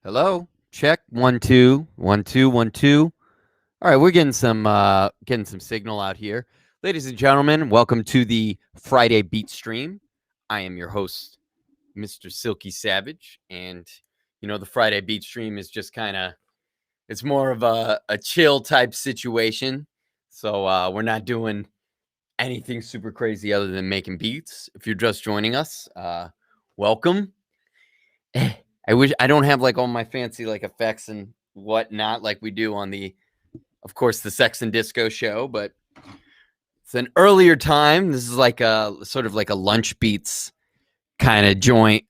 Hello. Check 1 2 1 2 1 2. All right, we're getting some signal out here. Ladies and gentlemen, welcome to the Friday Beat Stream. I am your host, Mr. Silky Savage, and the Friday Beat Stream is just kind of it's more of a chill type situation. So we're not doing anything super crazy other than making beats. If you're just joining us, welcome. I wish I don't have like all my fancy like effects and whatnot like we do on of course, the Sex and Disco show, but it's an earlier time. This is like a sort of like a lunch beats kind of joint.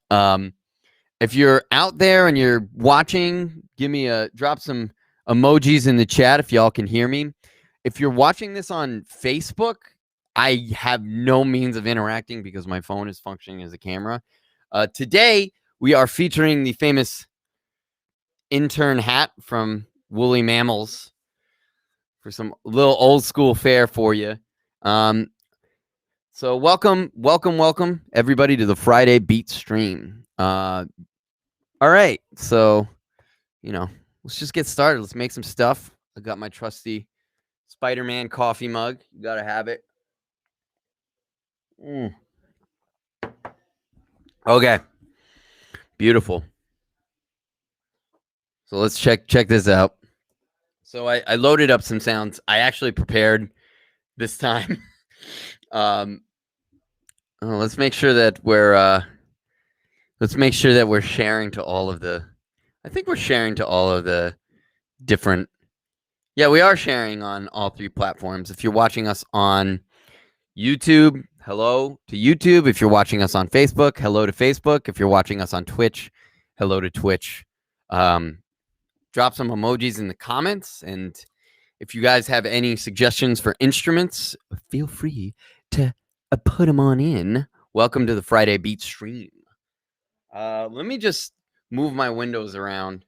If you're out there and you're watching, drop some emojis in the chat if y'all can hear me. If you're watching this on Facebook, I have no means of interacting because my phone is functioning as a camera. Today, we are featuring the famous intern hat from Woolly Mammals for some little old school fare for you. So welcome everybody to the Friday Beat Stream. All right, so let's just get started. Let's make some stuff. I got my trusty Spider-Man coffee mug. You gotta have it. Okay, beautiful. So let's check this out. So I loaded up some sounds. I actually prepared this time. Let's make sure that we're sharing to all of the. I think we're sharing to all of the different. Yeah, we are sharing on all three platforms. If you're watching us on YouTube, hello to YouTube. If you're watching us on Facebook, hello to Facebook. If you're watching us on Twitch, hello to Twitch. Drop some emojis in the comments, and if you guys have any suggestions for instruments, feel free to put them on in. Welcome to the Friday Beat Stream. Let me just move my windows around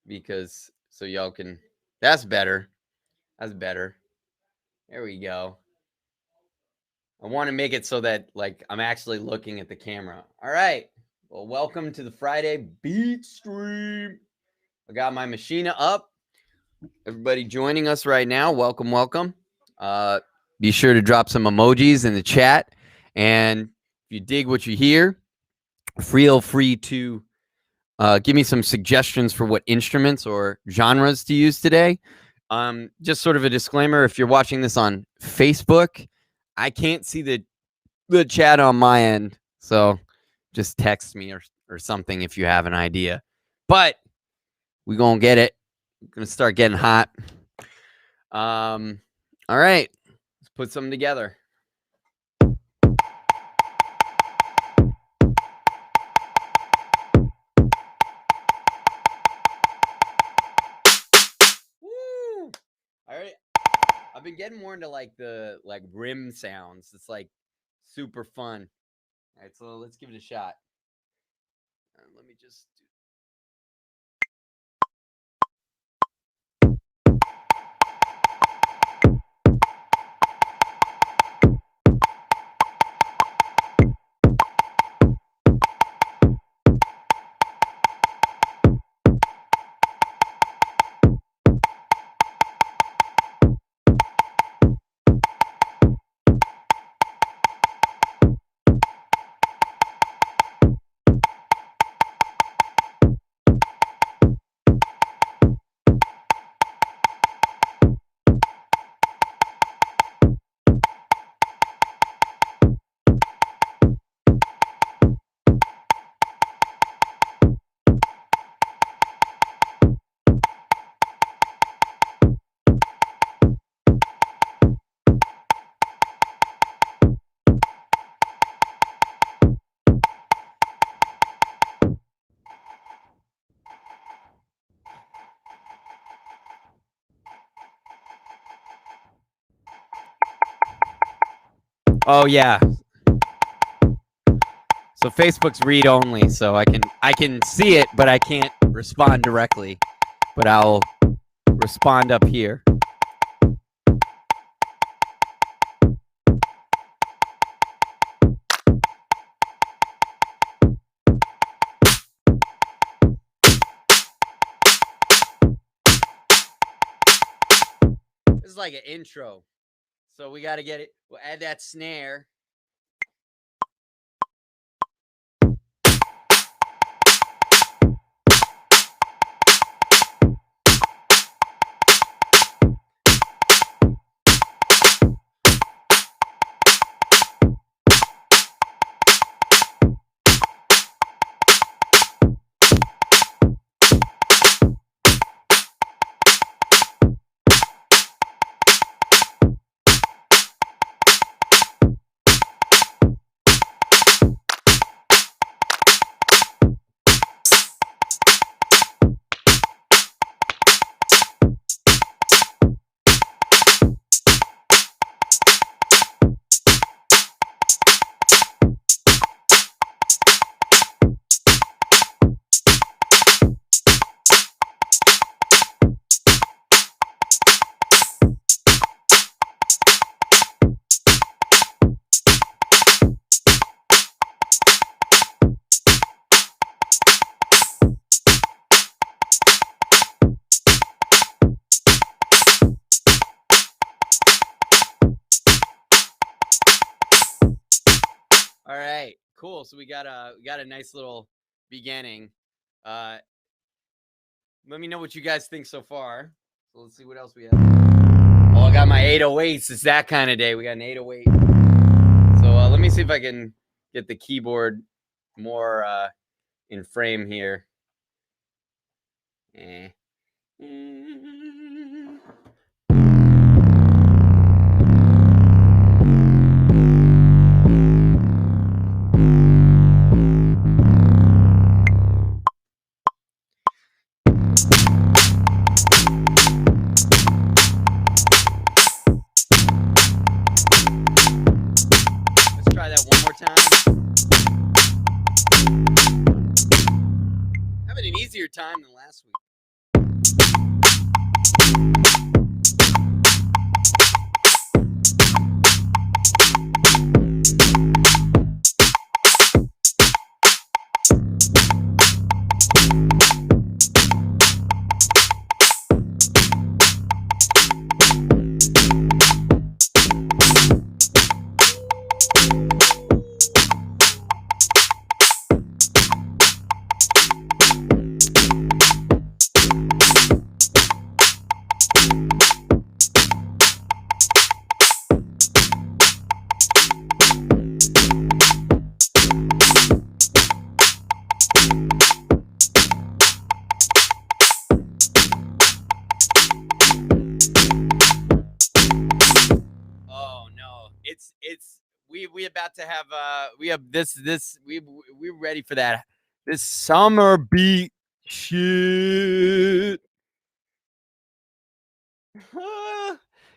because so y'all can. That's better. That's better. There we go. I want to make it so that like I'm actually looking at the camera. All right. Well, welcome to the Friday Beat Stream. I got my machina up. Everybody joining us right now, welcome. Be sure to drop some emojis in the chat. And if you dig what you hear, feel free to give me some suggestions for what instruments or genres to use today. Just sort of a disclaimer, if you're watching this on Facebook, I can't see the chat on my end. So just text me or something if you have an idea. But we're going to get it. We're going to start getting hot. All right. Let's put something together. Woo! All right. I've been getting more into like the rim sounds. It's like super fun. All right, so let's give it a shot. Let me just do. Oh yeah. So Facebook's read only, so I can see it, but I can't respond directly. But I'll respond up here. is like an intro. So we got to get it. We'll add that snare. All right, cool. So we got a nice little beginning. Let me know what you guys think so far. So let's see what else we have. Oh, I got my 808s. It's that kind of day. We got an 808. So let me see if I can get the keyboard more in frame here. Let's try that one more time. Having an easier time than last week. We about to have we have this we're ready for that. This summer beat shit.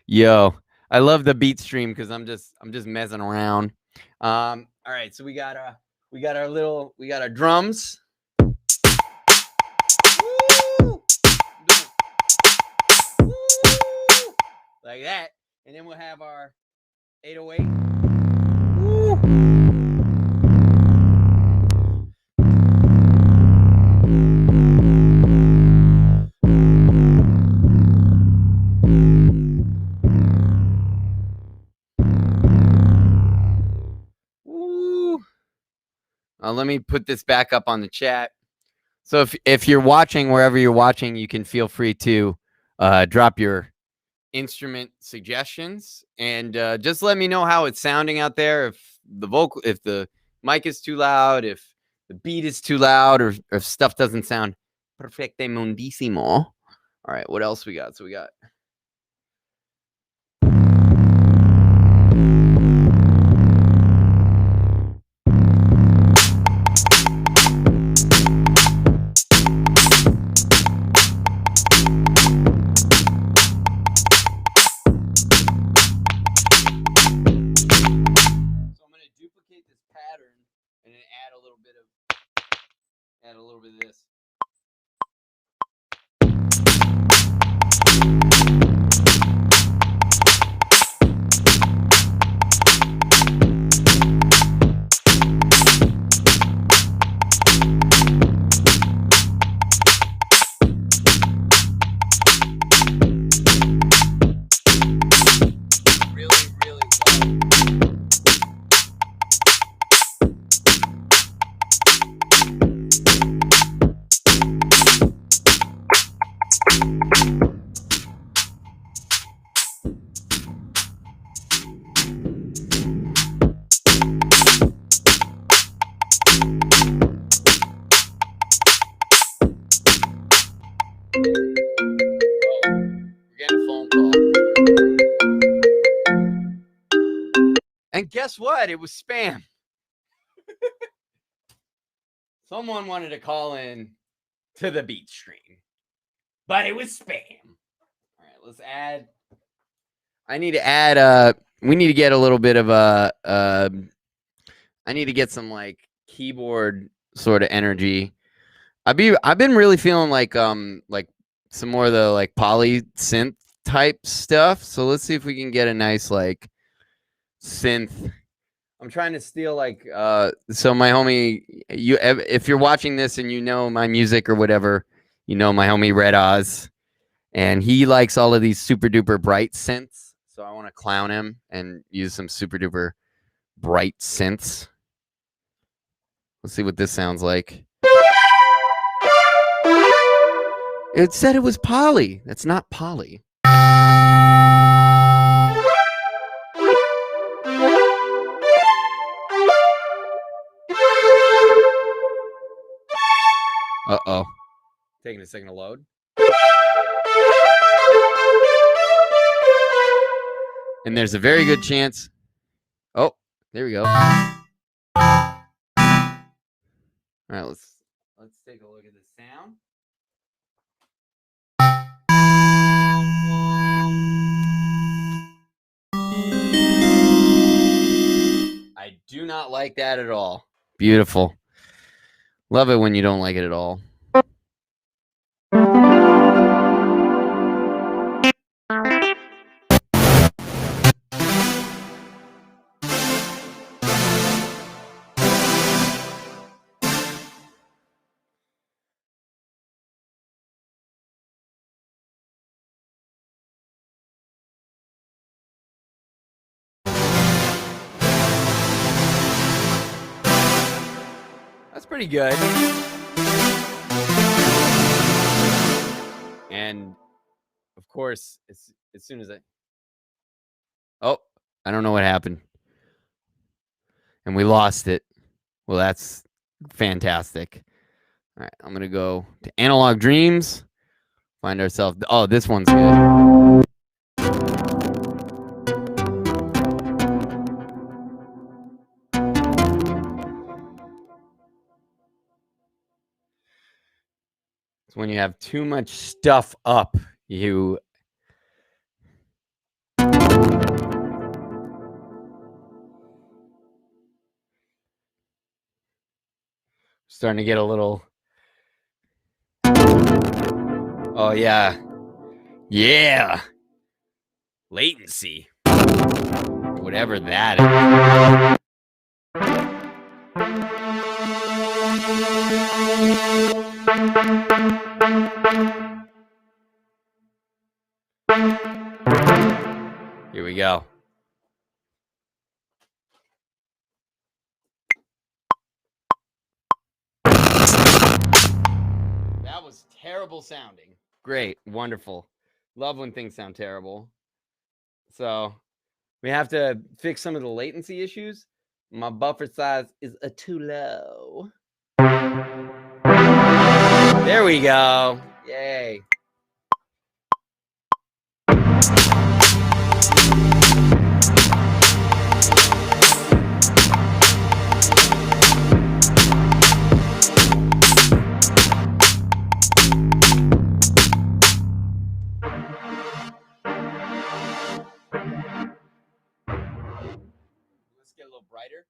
Yo, I love the beat stream because I'm just messing around. All right, so we got our drums. Woo! Woo! Like that, and then we'll have our 808. Woo! Let me put this back up on the chat. So if you're watching, wherever you're watching, you can feel free to drop your instrument suggestions and just let me know how it's sounding out there. If the mic is too loud, if the beat is too loud, or if stuff doesn't sound perfecte mundissimo. All right, what else we got? So we got. Pattern and then add a little bit of this. We're getting a phone call. And guess what? It was spam. Someone wanted to call in to the beat stream, but it was spam. All right, let's add. I need to add. We need to get a little bit of a. I need to get some like keyboard sort of energy. I've been really feeling like some more of the like poly synth type stuff. So let's see if we can get a nice like synth. I'm trying to steal like so my homie, you if you're watching this and you know my music or whatever, you know my homie Red Oz, and he likes all of these super duper bright synths. So I want to clown him and use some super duper bright synths. Let's see what this sounds like. It said it was poly. That's not poly. Uh-oh. Taking a second to load. And there's a very good chance. Oh, there we go. All right, let's take a look at the sound. I do not like that at all. Beautiful. Love it when you don't like it at all. That's pretty good. And of course, as soon as I don't know what happened. And we lost it. Well, that's fantastic. All right, I'm going to go to Analog Dreams. Find ourselves. Oh, this one's good. It's when you have too much stuff up, you starting to get a little. Oh, yeah. Yeah. Latency. Whatever that is. Here we go. That was terrible sounding. Great. Wonderful. Love when things sound terrible. So we have to fix some of the latency issues. My buffer size is too low. There we go. Yay. Let's get a little brighter.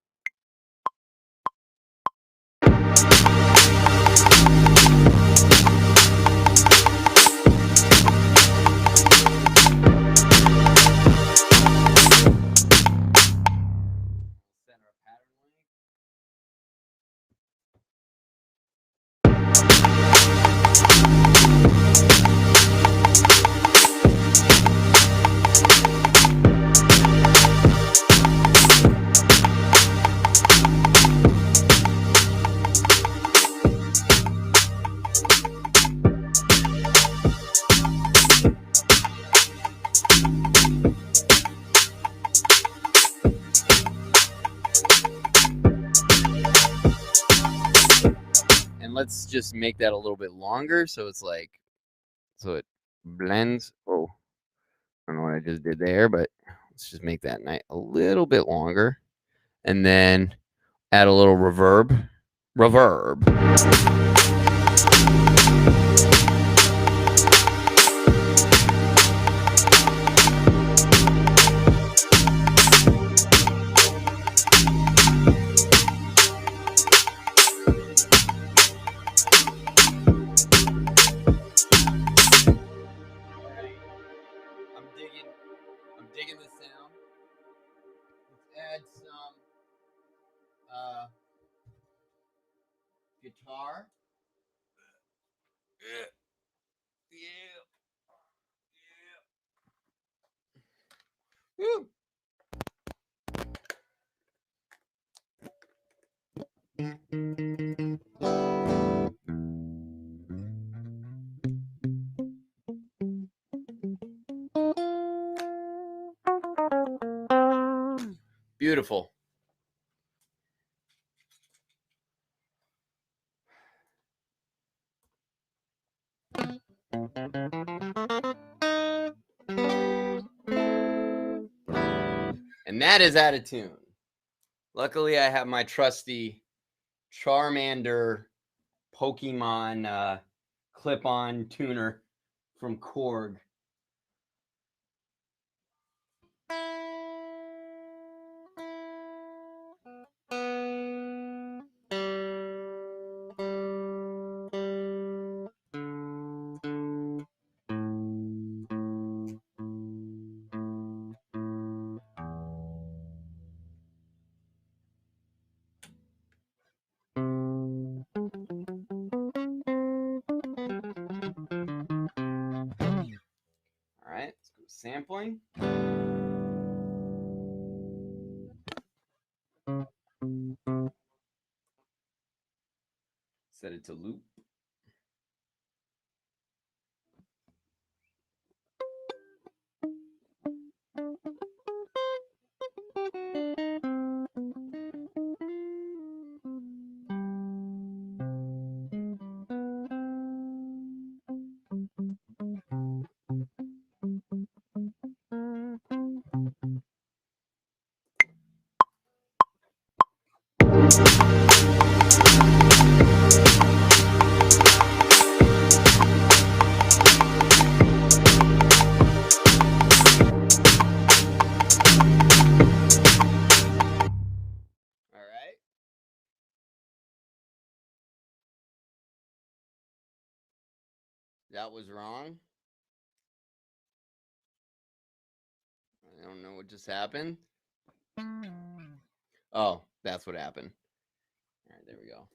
And let's just make that a little bit longer so it's like so it blends. Oh, I don't know what I just did there, but let's just make that night a little bit longer. And then add a little reverb. Reverb. I'm digging the sound. Let's add some guitar. Yeah. Woo. Beautiful. And that is out of tune. Luckily, I have my trusty Charmander Pokemon clip-on tuner from Korg. All right, let's go sampling. Set it to loop. That was wrong. I don't know what just happened. Oh, that's what happened. All right, there we go.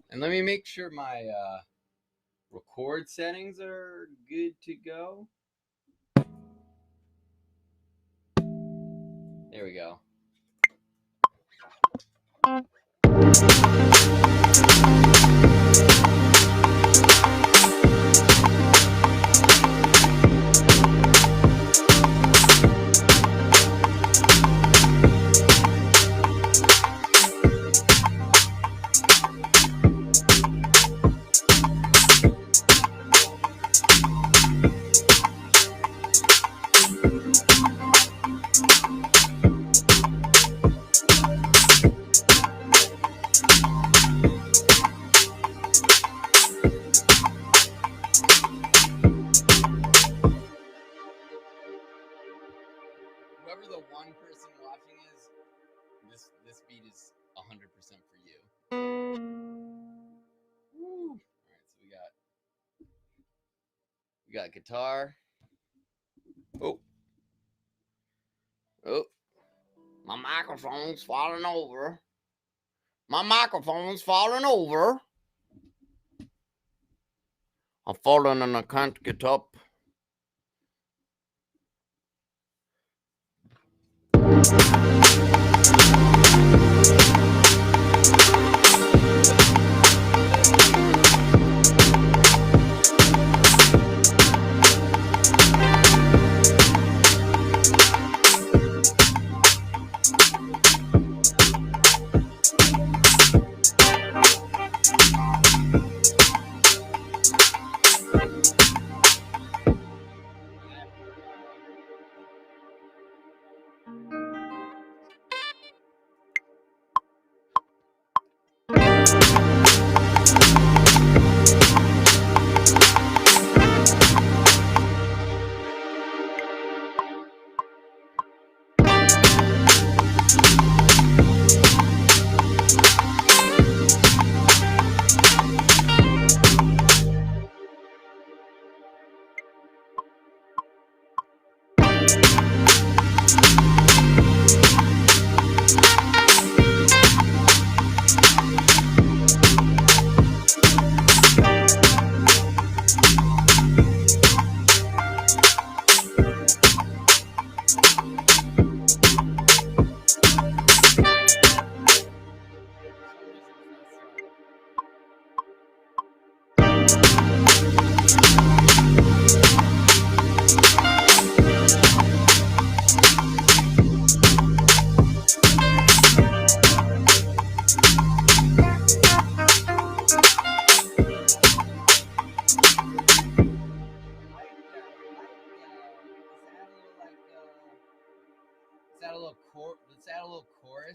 And let me make sure my record settings are good to go. There we go. Whoever the one person watching is, this beat is 100% for you. Woo. All right, so we got guitar. Oh, my microphone's falling over. My microphone's falling over. I'm falling and I can't get up.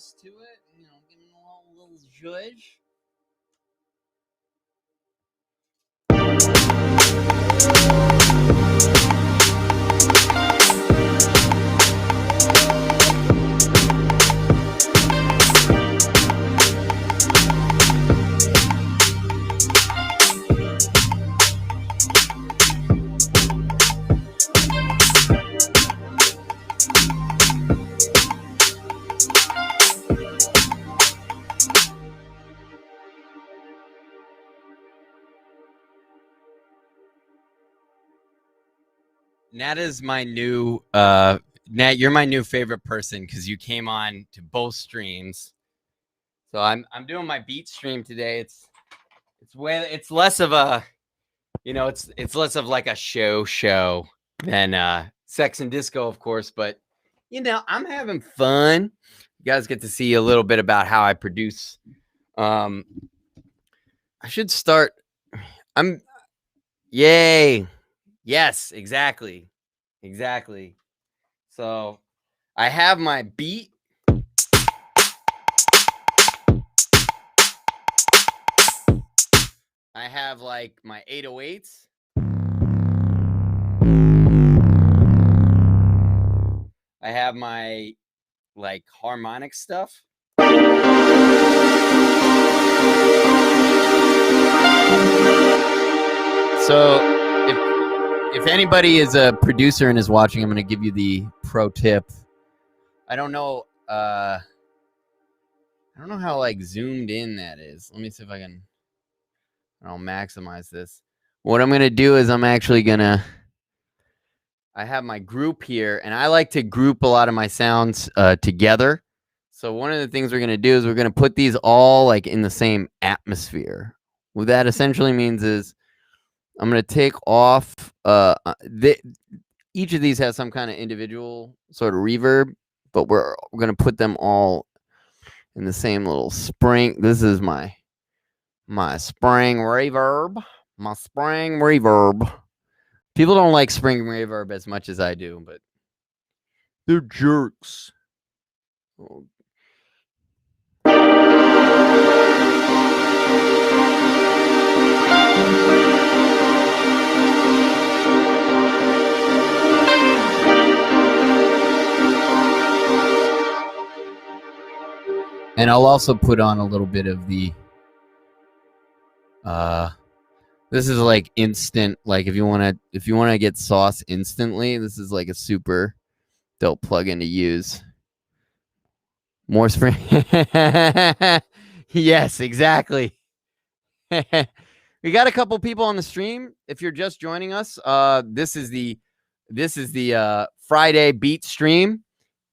twist to it. You know, give it a little zhuzh. Nat is my new Nat, you're my new favorite person because you came on to both streams. So I'm doing my beat stream today. It's less of a, you know, it's less of like a show than Sex and Disco, of course, but you know, I'm having fun. You guys get to see a little bit about how I produce. I should start. Yay. Yes, exactly. Exactly. So I have my beat. I have like my 808s. I have my like harmonic stuff. So if anybody is a producer and is watching, I'm going to give you the pro tip. I don't know how like zoomed in that is. Let me see if I'll maximize this. What I'm going to do is I have my group here, and I like to group a lot of my sounds together. So one of the things we're going to do is we're going to put these all like in the same atmosphere. What that essentially means is I'm going to take off each of these has some kind of individual sort of reverb, but we're going to put them all in the same little spring. This is my spring reverb. My spring reverb. People don't like spring reverb as much as I do, but they're jerks. Oh. And I'll also put on a little bit of the this is like instant, like if you want to get sauce instantly, this is like a super dope plugin to use. More spring. Yes, exactly. We got a couple people on the stream. If you're just joining us, this is the Friday beat stream.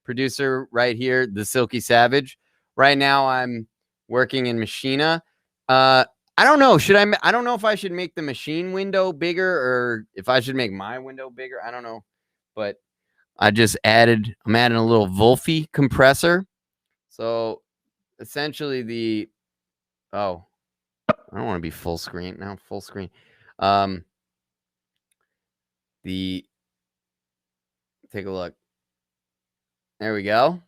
Producer right here, the Silky Savage. Right now, I'm working in Machina. I don't know. I don't know if I should make the machine window bigger or if I should make my window bigger. I don't know, but I'm adding a little Wolfie compressor. So essentially I don't want to be full screen now. Full screen. Take a look. There we go.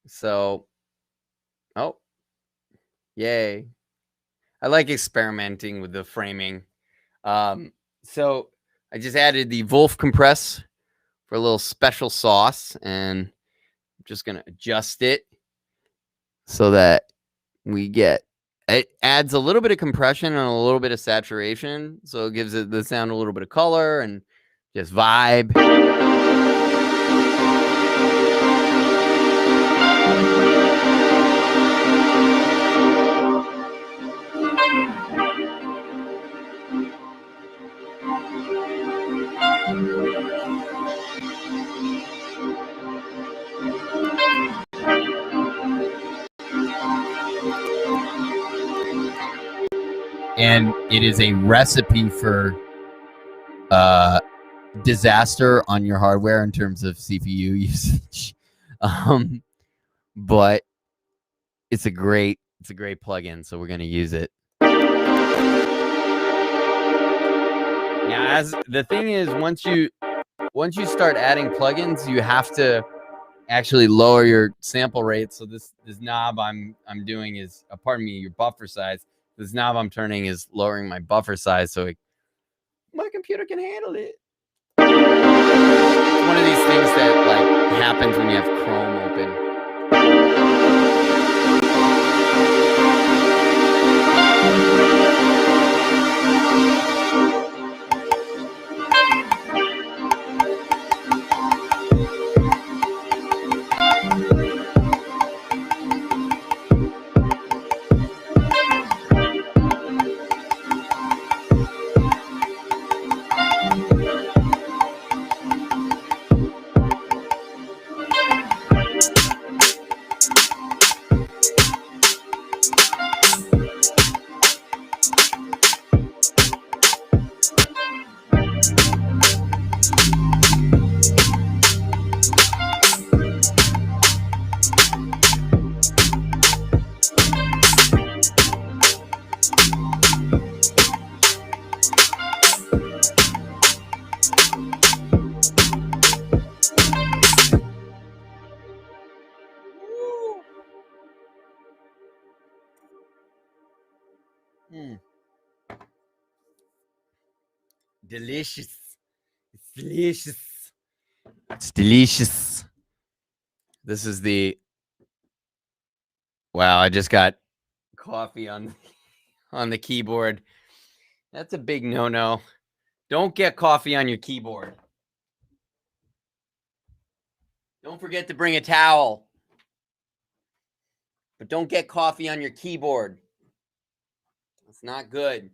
So, yay. I like experimenting with the framing. So I just added the Wolf compress for a little special sauce, and I'm just going to adjust it so that it adds a little bit of compression and a little bit of saturation. So it gives the sound a little bit of color and just vibe. And it is a recipe for disaster on your hardware in terms of CPU usage. But it's a great plugin, so we're going to use it. Now, as the thing is, once you once you start adding plugins, you have to actually lower your sample rate. So this knob I'm doing is, pardon me, your buffer size. This knob I'm turning is lowering my buffer size so my computer can handle it. It's one of these things that like happens when you have Chrome open. Delicious. It's delicious. It's delicious. This is the... Wow, I just got coffee on the keyboard. That's a big no-no. Don't get coffee on your keyboard. Don't forget to bring a towel. But don't get coffee on your keyboard. It's not good.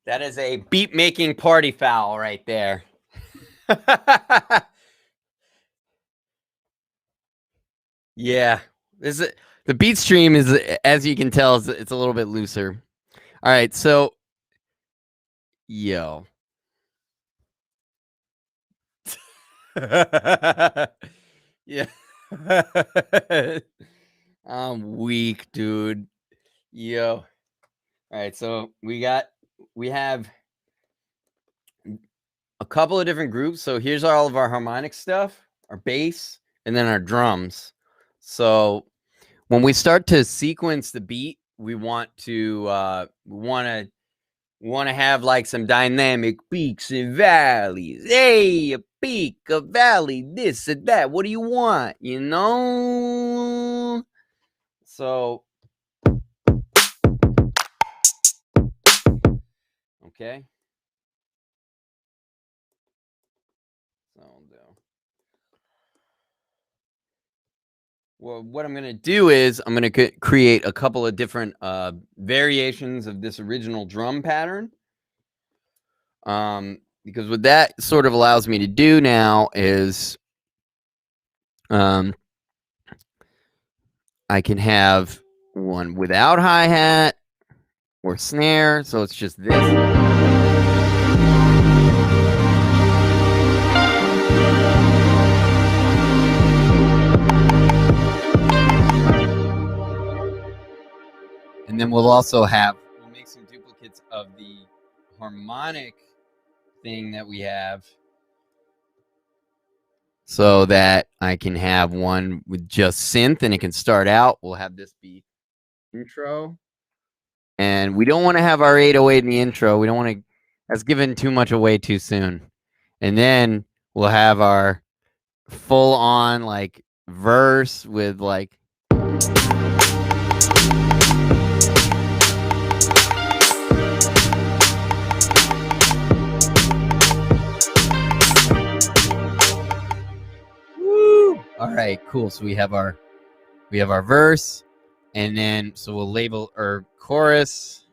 That is a beat-making party foul right there. Yeah. The beat stream is, as you can tell, it's a little bit looser. All right, so yo. Yeah. I'm weak, dude. Yo. All right, so we have a couple of different groups. So here's all of our harmonic stuff, our bass, and then our drums. So when we start to sequence the beat, we want to have like some dynamic peaks and valleys. Hey, a peak, a valley, this and that. What do you want? You know? So, okay. So well, what I'm going to do is I'm going to create a couple of different variations of this original drum pattern. Because what that sort of allows me to do now is I can have one without hi-hat or snare, so it's just this. And then we'll make some duplicates of the harmonic thing that we have, so that I can have one with just synth and it can start out. We'll have this be intro. And we don't want to have our 808 in the intro. We don't want to, that's giving too much away too soon. And then we'll have our full on like verse with like, woo! All right, cool. So we have our verse, and then so we'll label our chorus,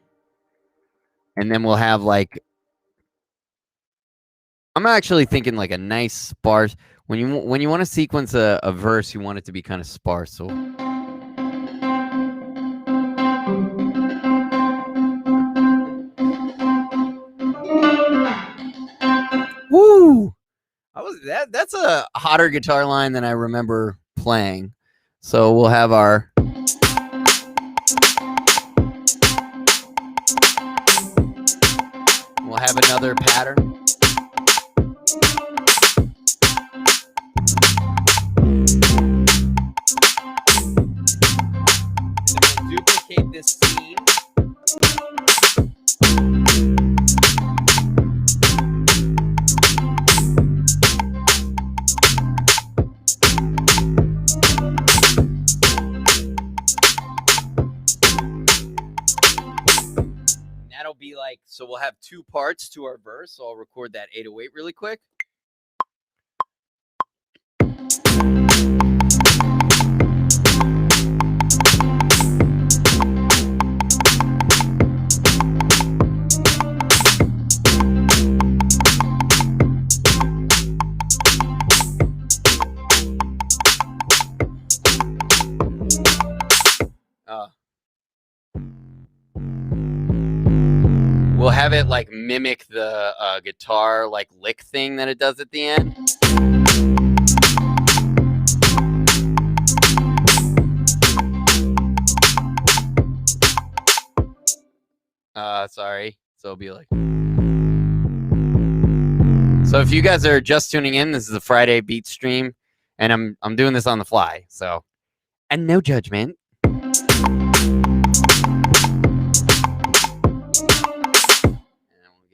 and then we'll have like, I'm actually thinking like a nice sparse. When you want to sequence a verse, you want it to be kind of sparse. So woo! That's a hotter guitar line than I remember playing. So we'll have our have another pattern. And then we'll duplicate this scene. That'll be like, so we'll have two parts to our verse. So I'll record that 808 really quick. We'll have it like mimic the guitar like lick thing that it does at the end. Sorry. So it'll be like. So if you guys are just tuning in, this is a Friday beat stream, and I'm doing this on the fly. So, and no judgment.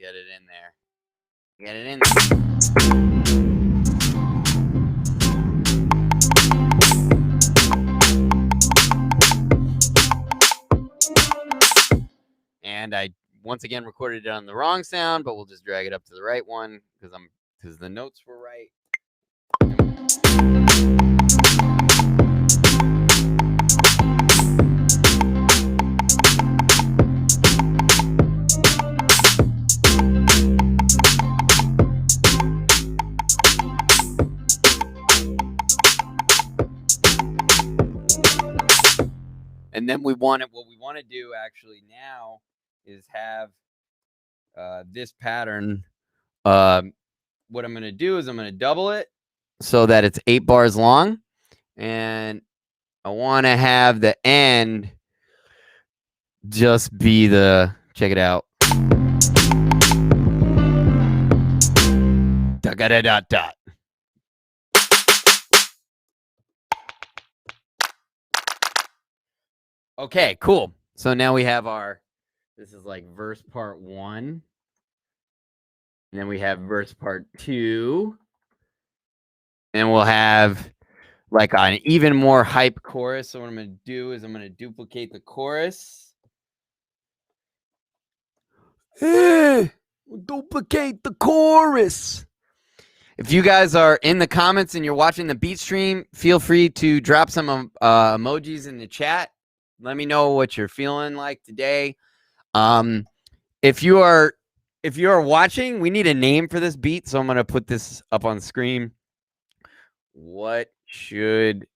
Get it in there. Get it in there. And I once again recorded it on the wrong sound, but we'll just drag it up to the right one because the notes were right. And then what we want to do actually now is have this pattern. What I'm going to do is I'm going to double it so that it's 8 bars long. And I want to have the end just be check it out. Dot. Okay, cool. So now we have this is like verse part 1. And then we have verse part 2. And we'll have like an even more hype chorus. So what I'm going to do is I'm going to duplicate the chorus. Duplicate the chorus. If you guys are in the comments and you're watching the beat stream, feel free to drop some emojis in the chat. Let me know what you're feeling like today. If you are watching, we need a name for this beat, so I'm going to put this up on the screen. What should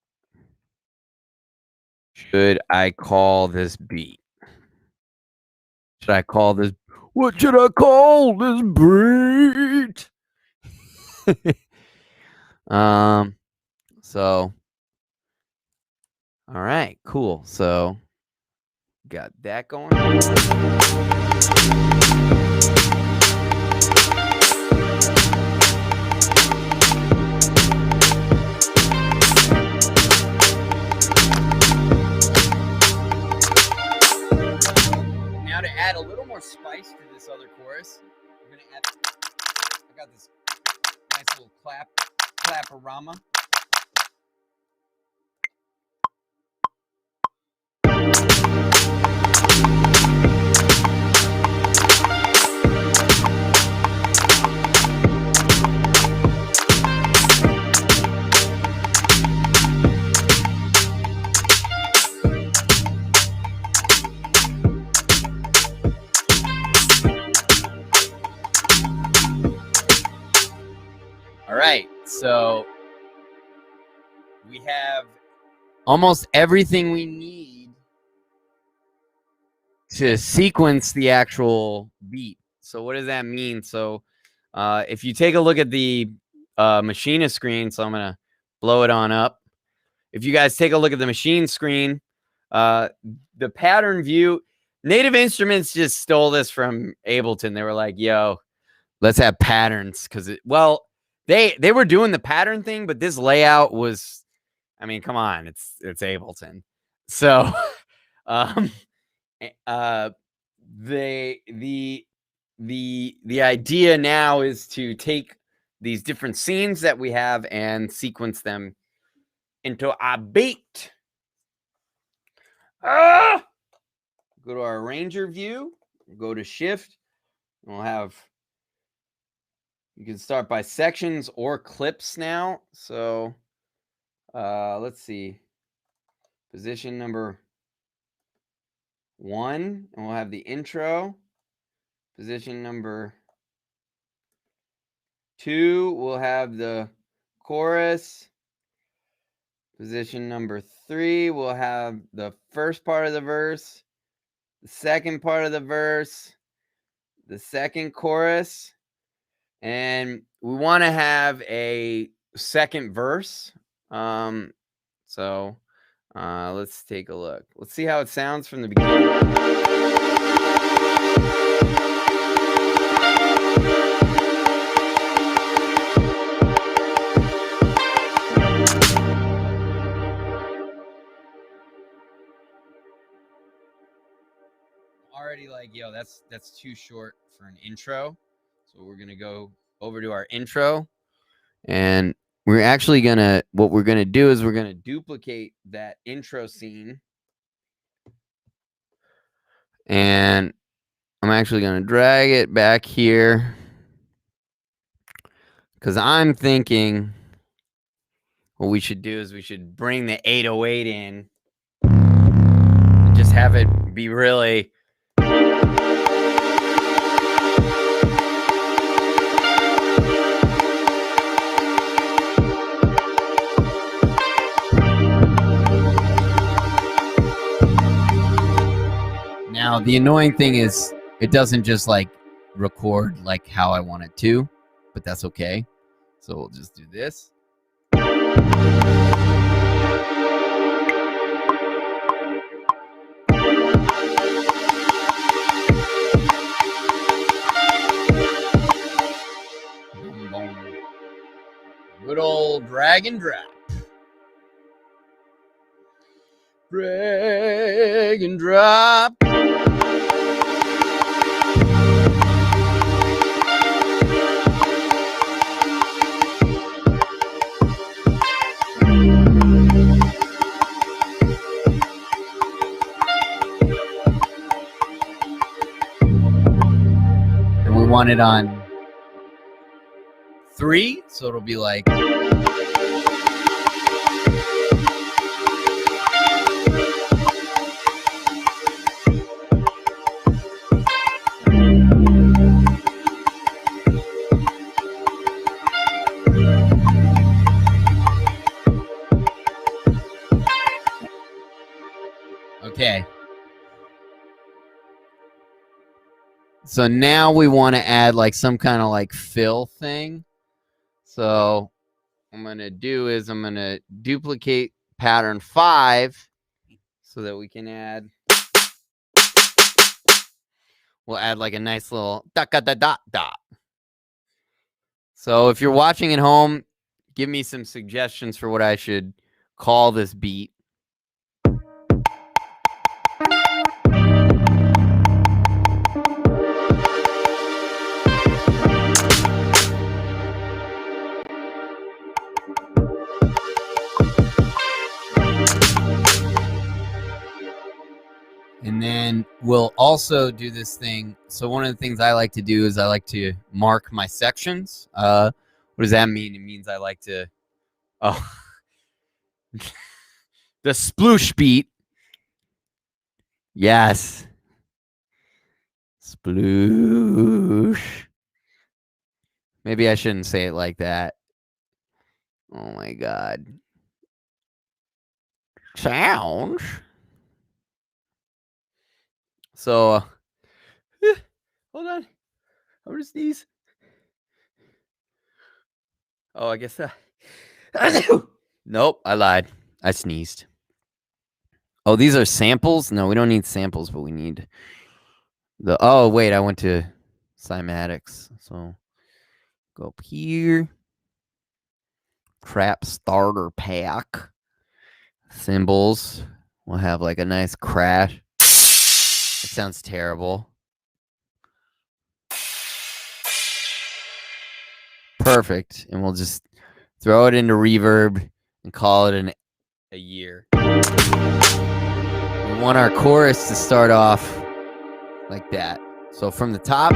I call this beat? What should I call this beat? So all right, cool. So got that going. Now to add a little more spice to this other chorus, we're gonna add. I got this nice little clap-a-rama. All right, so we have almost everything we need to sequence the actual beat. So what does that mean? So if you take a look at the machinist screen, so I'm going to blow it on up. If you guys take a look at the machine screen, the pattern view, Native Instruments just stole this from Ableton. They were like, yo, let's have patterns because they were doing the pattern thing, but this layout was, I mean, come on, it's Ableton. So the idea now is to take these different scenes that we have and sequence them into a beat. Go to our arranger view, go to shift, and we'll have, you can start by sections or clips now. So let's see, position number 1, and we'll have the intro. Position number 2, we'll have the chorus. Position number 3, we'll have the first part of the verse, the second part of the verse, the second chorus, and we want to have a second verse. So let's take a look. Let's see how it sounds from the beginning. Already like, yo, that's too short for an intro. So we're gonna go over to our intro, and we're actually gonna, what we're gonna do is we're gonna duplicate that intro scene, and I'm actually gonna drag it back here because I'm thinking what we should do is we should bring the 808 in and just have it be really. Now, the annoying thing is it doesn't just like record like how I want it to, but that's okay. So we'll just do this. Good old drag and drop. Drag and drop. And we want it on 3, so it'll be like. Okay. So now we want to add like some kind of like fill thing. So what I'm going to do is I'm going to duplicate pattern 5 so that we can add. We'll add like a nice little dot dot dot dot dot. So if you're watching at home, give me some suggestions for what I should call this beat. And then we'll also do this thing. So one of the things I like to do is I like to mark my sections. What does that mean? It means I like to, oh, the sploosh beat. Yes. Sploosh. Maybe I shouldn't say it like that. Oh my God. Sounds. So, hold on. I'm gonna sneeze. Oh, I guess nope, I lied. I sneezed. Oh, these are samples? No, we don't need samples, but we need the. Oh, wait, I went to cymatics. So Go up here. Trap starter pack. Cymbals. We'll have like a nice crash. It sounds terrible. Perfect. And we'll just throw it into Reverb and call it a year. We want our chorus to start off like that. So from the top.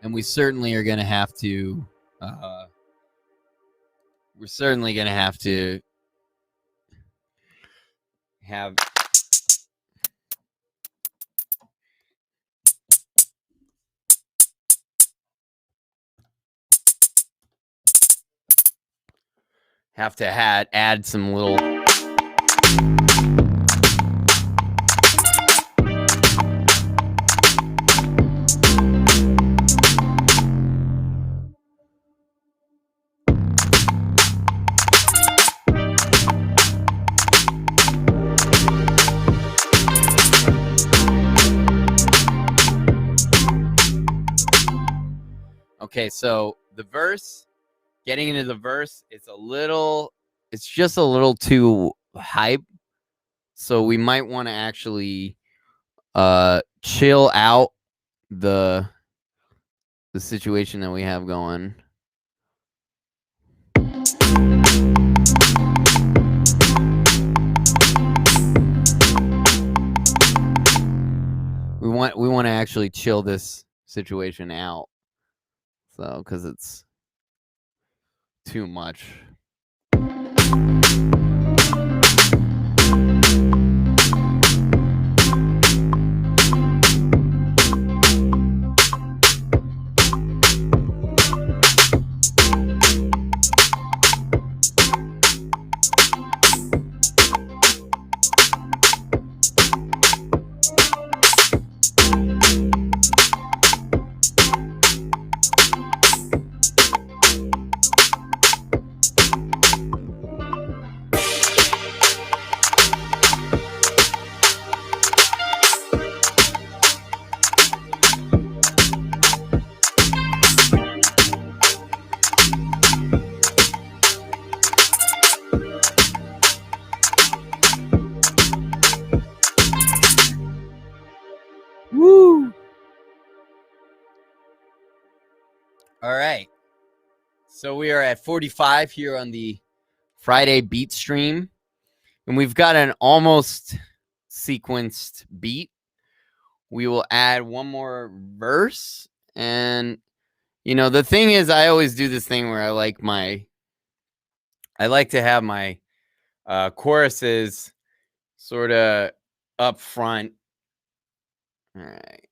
And we certainly are going to have to, we're certainly going to have to add some little. Okay, so the verse, getting into the verse, it's just a little too hype. So we might want to actually chill out the situation that we have going. We want to actually chill this situation out. So, because it's too much. Woo! All right. So we are at 45 here on the Friday beat stream. And we've got an almost sequenced beat. We will add one more verse. And, the thing is, I always do this thing where I like to have my choruses sort of up front. All right.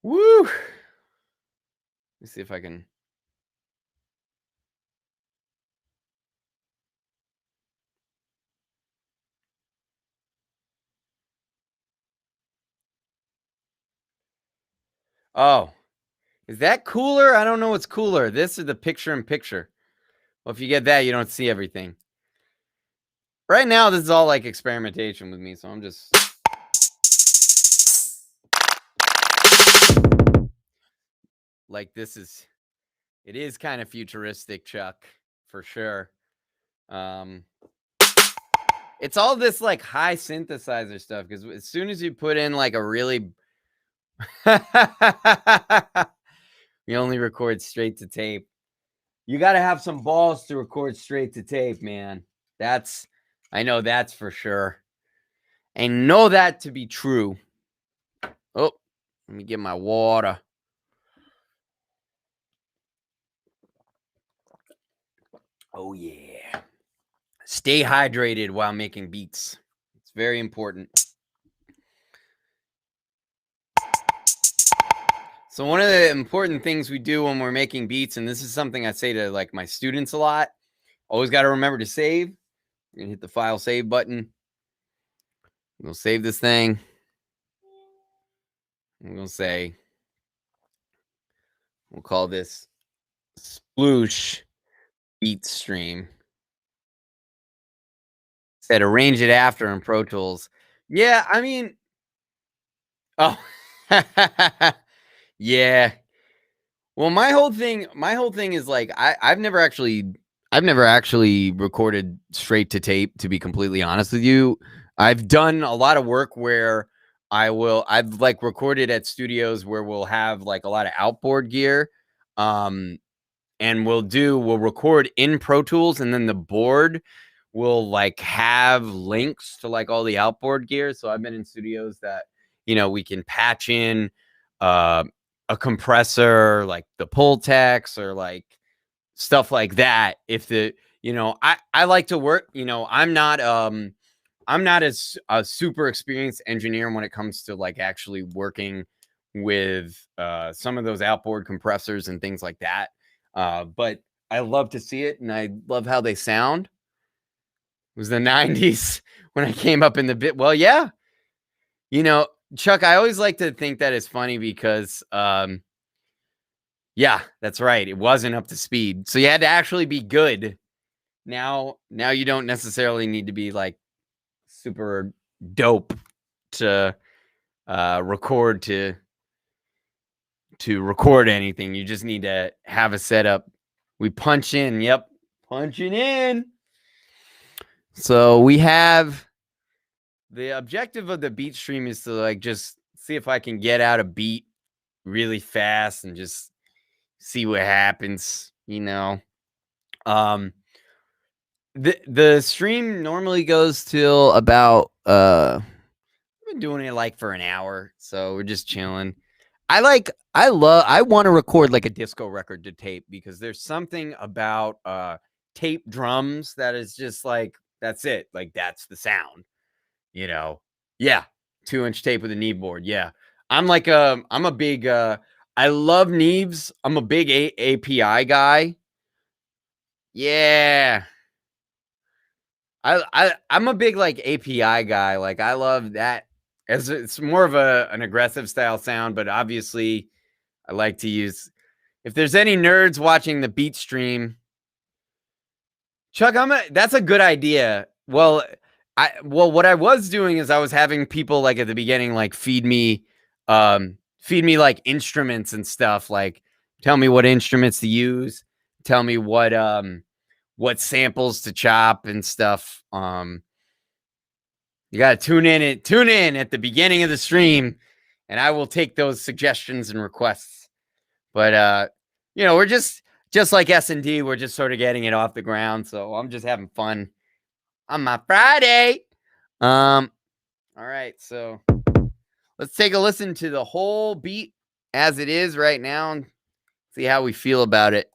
Woo! Let's see if I can. Oh, is that cooler? I don't know what's cooler. This is the picture-in-picture. Well, if you get that, you don't see everything. Right now, this is all like experimentation with me, so I'm just. Like, it is kind of futuristic, Chuck, for sure. It's all this like high synthesizer stuff, because as soon as you put in like a really. We only record straight to tape. You got to have some balls to record straight to tape, man. I know that's for sure. I know that to be true. Oh, let me get my water. Oh, yeah. Stay hydrated while making beats. It's very important. So one of the important things we do when we're making beats, and this is something I say to like my students a lot, always got to remember to save. You're gonna hit the file save button. We'll save this thing. And we'll say, we'll call this sploosh beat stream. Said arrange it after in Pro Tools. Yeah, I mean, oh, yeah. Well, my whole thing is like I've never actually recorded straight to tape, to be completely honest with you. I've done a lot of work where I've like recorded at studios where we'll have like a lot of outboard gear. And we'll record in Pro Tools, and then the board will like have links to like all the outboard gear. So I've been in studios that, we can patch in a compressor, like the Pultex or like stuff like that. If I like to work, I'm not as a super experienced engineer when it comes to like actually working with some of those outboard compressors and things like that. But I love to see it, and I love how they sound. It was the 90s when I came up in the bit. Well, yeah. Chuck, I always like to think that it's funny because yeah, that's right. It wasn't up to speed. So you had to actually be good. Now you don't necessarily need to be like super dope to record to record anything. You just need to have a setup. We punch in. Yep. Punching in. So we have the objective of the beat stream is to like just see if I can get out a beat really fast and just see what happens, the stream normally goes till about I've been doing it like for an hour, so we're just chilling. I want to record like a disco record to tape because there's something about tape drums that is just like, that's it, like that's the sound, yeah. 2-inch tape with a Neve board. Yeah, I'm a big I love Neves. I'm a big API guy. Yeah, I'm a big like API guy. Like I love that. As it's more of an aggressive style sound, but obviously I like to use. If there's any nerds watching the beat stream, Chuck, that's a good idea. Well, what I was doing is I was having people like at the beginning like feed me like instruments and stuff, like tell me what instruments to use, tell me what samples to chop and stuff. You got to tune in at the beginning of the stream, and I will take those suggestions and requests. But we're just like S&D, we're just sort of getting it off the ground, so I'm just having fun on my Friday. All right, so let's take a listen to the whole beat as it is right now and see how we feel about it.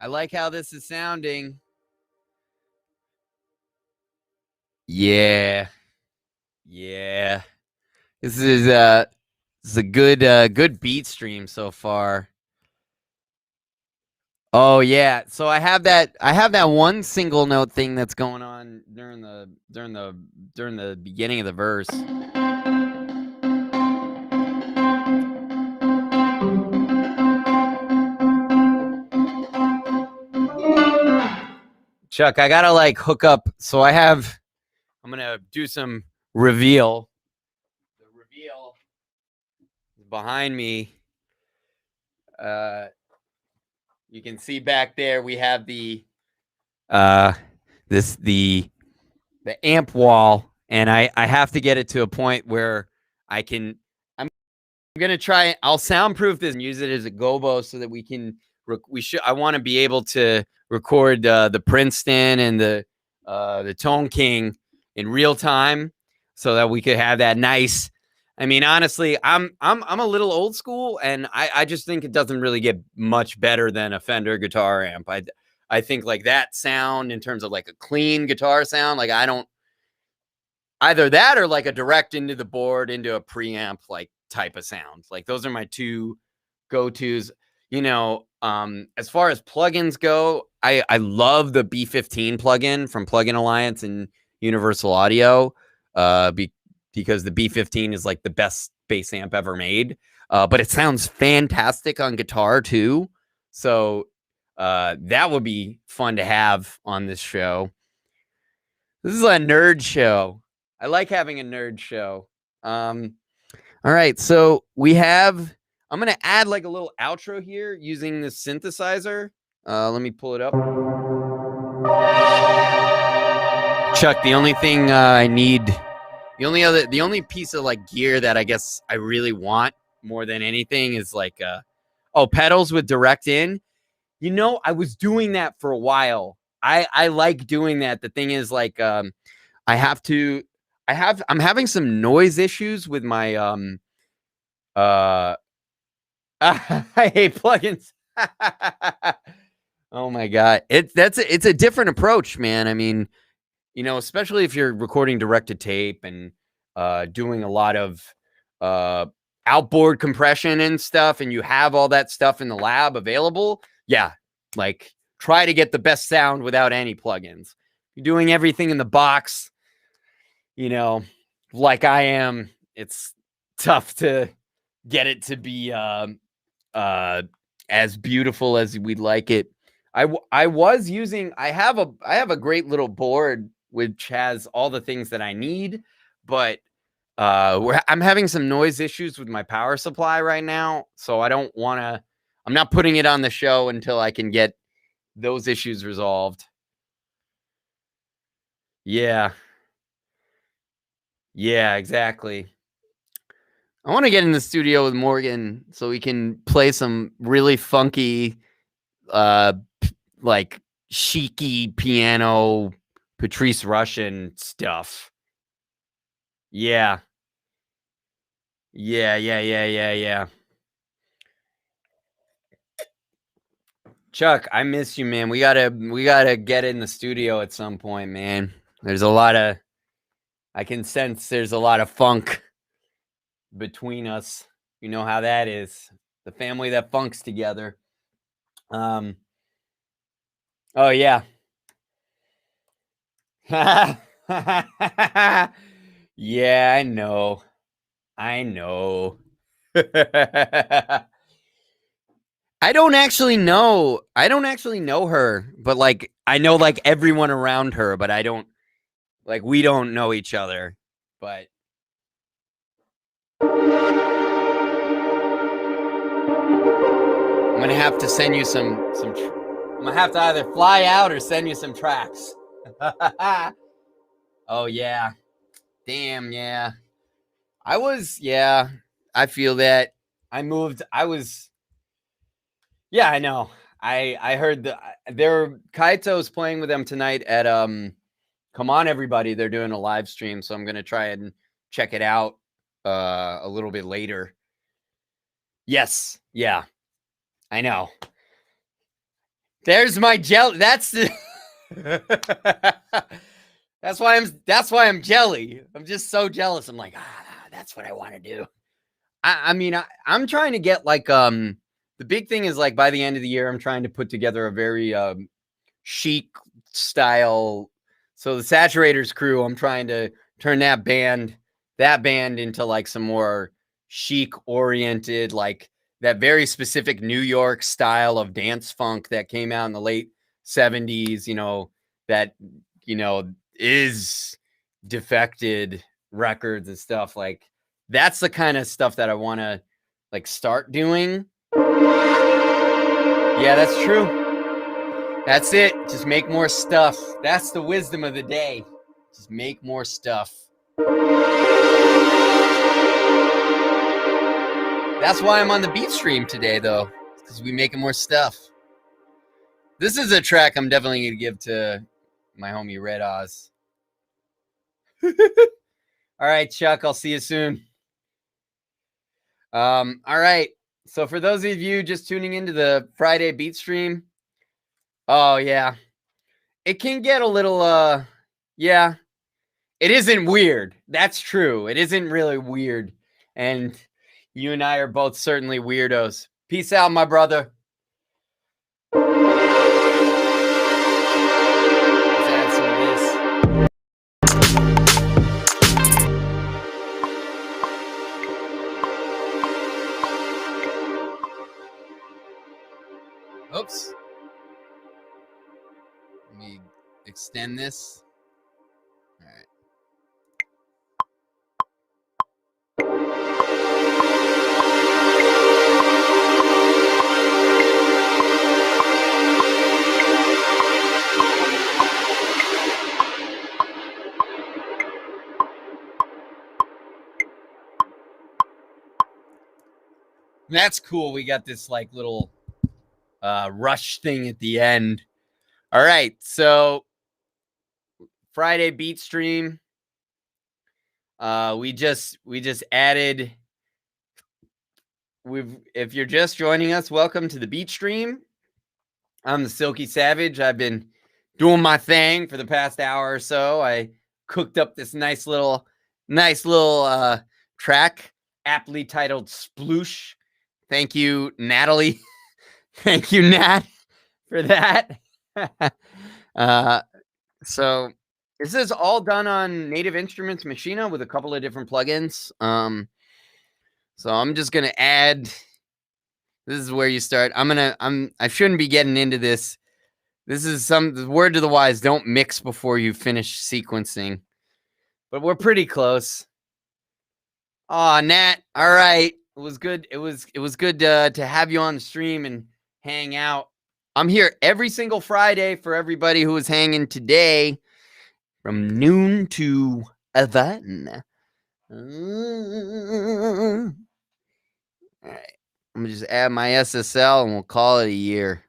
I like how this is sounding. Yeah. Yeah. This is a good beat stream so far. Oh yeah. So I have that one single note thing that's going on during the beginning of the verse. Chuck, I gotta like hook up. So I'm gonna do some reveal. The reveal is behind me. You can see back there we have the the amp wall, and I have to get it to a point where I'm gonna try. I'll soundproof this and use it as a gobo so that we can. I want to be able to record the Princeton and the Tone King in real time, so that we could have that nice. I mean, honestly, I'm a little old school, and I just think it doesn't really get much better than a Fender guitar amp. I think like that sound in terms of like a clean guitar sound. Like I don't either that or like a direct into the board into a preamp like type of sound. Like those are my two go-tos. As far as plugins go, I love the B15 plugin from Plugin Alliance and Universal Audio, because the B15 is like the best bass amp ever made. But it sounds fantastic on guitar too. So that would be fun to have on this show. This is a nerd show. I like having a nerd show. All right, so I'm gonna add like a little outro here using this synthesizer. Let me pull it up. Chuck, the only thing I need, the only piece of like gear that I guess I really want more than anything is like pedals with direct in. I was doing that for a while. I like doing that. The thing is like I'm having some noise issues with my I hate plugins. Oh my god. It's a different approach, man. I mean, especially if you're recording direct to tape and doing a lot of outboard compression and stuff, and you have all that stuff in the lab available. Yeah, like try to get the best sound without any plugins. You're doing everything in the box, like I am. It's tough to get it to be as beautiful as we'd like it. I have a great little board which has all the things that I need, but I'm having some noise issues with my power supply right now, so I'm not putting it on the show until I can get those issues resolved. Yeah. Yeah, exactly. I want to get in the studio with Morgan so we can play some really funky uh like cheeky piano Patrice Russian stuff. Yeah. Yeah. Chuck, I miss you, man. We gotta get in the studio at some point, man. I can sense there's a lot of funk between us. You know how that is. The family that funks together. Um oh yeah. Yeah, I know. I know. I don't actually know. I don't actually know her, but like I know like everyone around her, but I don't like we don't know each other. But I'm gonna have to send you I'm gonna have to either fly out or send you some tracks. Oh yeah, damn yeah. Yeah. I feel that. I moved. I was Yeah, I know. I heard Kaito's playing with them tonight at Come On Everybody. They're doing a live stream, so I'm gonna try and check it out a little bit later. Yes, yeah, I know. There's my jelly. That's the that's why I'm jelly. I'm just so jealous. I'm like, that's what I want to do. I mean, I'm trying to get like the big thing is like by the end of the year, I'm trying to put together a very chic style. So the Saturators crew, I'm trying to turn that band into like some more chic oriented, like that very specific New York style of dance funk that came out in the late 70s, that, is Defected records and stuff. Like that's the kind of stuff that I want to like start doing. Yeah, that's true. That's it. Just make more stuff. That's the wisdom of the day. Just make more stuff. That's why I'm on the beat stream today, though, because we making more stuff. This is a track I'm definitely going to give to my homie Red Oz. All right, Chuck, I'll see you soon. All right. So for those of you just tuning into the Friday beat stream, oh, yeah. It can get a little, yeah. It isn't weird. That's true. It isn't really weird. And you and I are both certainly weirdos. Peace out, my brother. Let's add some of this. Oops. Let me extend this. All right. That's cool. We got this like little rush thing at the end. All right. So Friday beat stream. We just added. If you're just joining us, welcome to the beat stream. I'm the Silky Savage. I've been doing my thing for the past hour or so. I cooked up this nice little track, aptly titled Sploosh. Thank you, Natalie. Thank you, Nat, for that. So this is all done on Native Instruments Machina with a couple of different plugins. So I'm just gonna add. This is where you start. I shouldn't be getting into this. This is the word to the wise: don't mix before you finish sequencing. But we're pretty close. Oh, Nat. All right. It was good. It was good to have you on the stream and hang out. I'm here every single Friday for everybody who is hanging today from noon to 11. All right. I'm going to just add my SSL and we'll call it a year.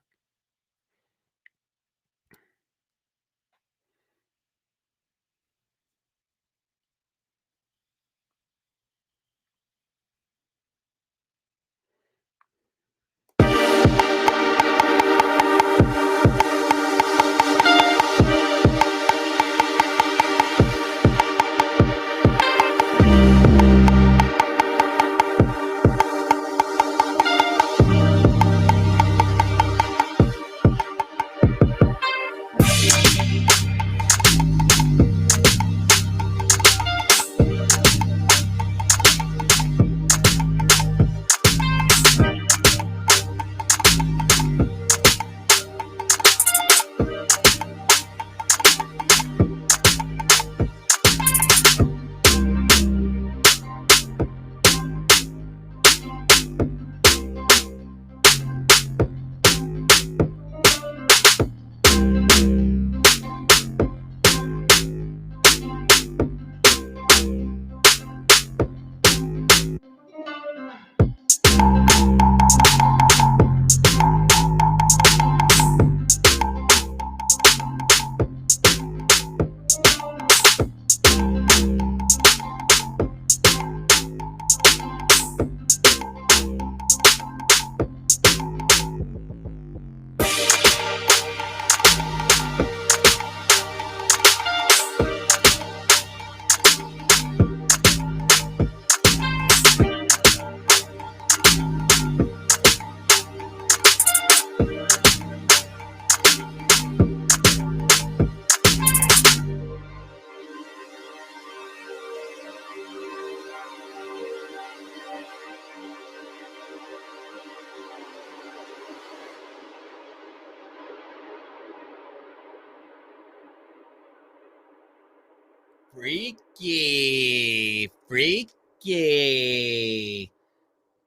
Freaky.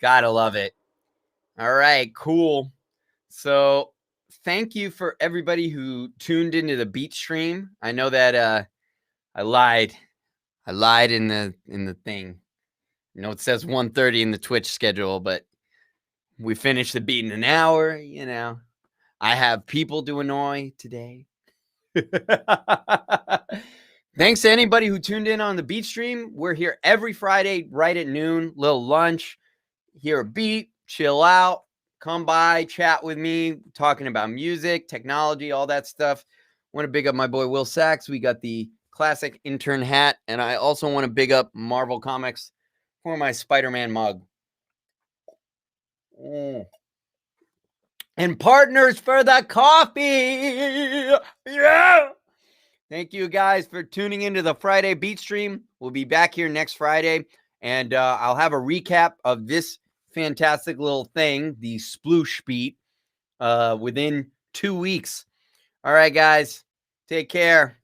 Gotta love it. All right, cool. So thank you for everybody who tuned into the beat stream. I know that I lied. I lied in the thing. You know, it says 1:30 in the Twitch schedule, but we finished the beat in an hour, you know. I have people to annoy today. Thanks to anybody who tuned in on the beat stream. We're here every Friday right at noon, little lunch, hear a beat, chill out, come by, chat with me, talking about music, technology, all that stuff. Want to big up my boy Will Sachs. We got the classic intern hat, and I also want to big up Marvel Comics for my Spider-Man mug. And partners for the coffee. Yeah. Thank you guys for tuning into the Friday beat stream. We'll be back here next Friday, and I'll have a recap of this fantastic little thing, the sploosh beat, within 2 weeks. All right, guys, take care.